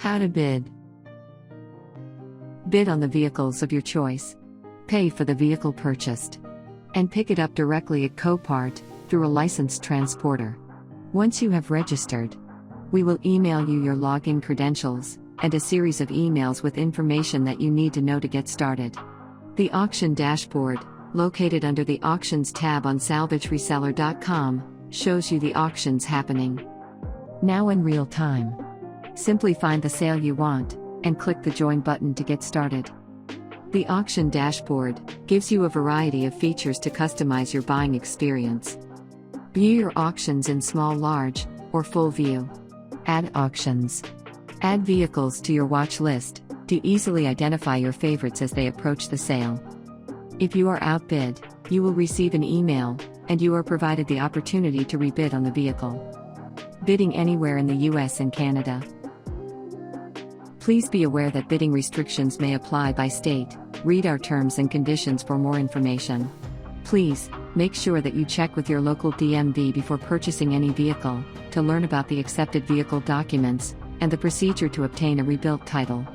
How to bid. Bid on the vehicles of your choice. Pay for the vehicle purchased. And pick it up directly at Copart, through a licensed transporter. Once you have registered, we will email you your login credentials, and a series of emails with information that you need to know to get started. The auction dashboard, located under the Auctions tab on salvagereseller.com, shows you the auctions happening now in real time. Simply find the sale you want, and click the Join button to get started. The auction dashboard gives you a variety of features to customize your buying experience. View your auctions in small, large, or full view. Add auctions. Add vehicles to your watch list to easily identify your favorites as they approach the sale. If you are outbid, you will receive an email, and you are provided the opportunity to rebid on the vehicle. Bidding anywhere in the US and Canada. Please be aware that bidding restrictions may apply by state. Read our terms and conditions for more information. Please, make sure that you check with your local DMV before purchasing any vehicle, to learn about the accepted vehicle documents, and the procedure to obtain a rebuilt title.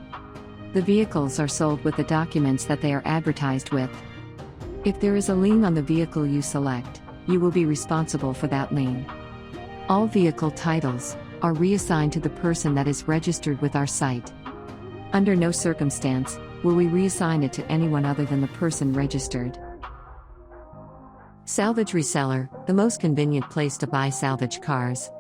The vehicles are sold with the documents that they are advertised with. If there is a lien on the vehicle you select, you will be responsible for that lien. All vehicle titles are reassigned to the person that is registered with our site. Under no circumstance will we reassign it to anyone other than the person registered. Salvage Reseller, the most convenient place to buy salvage cars.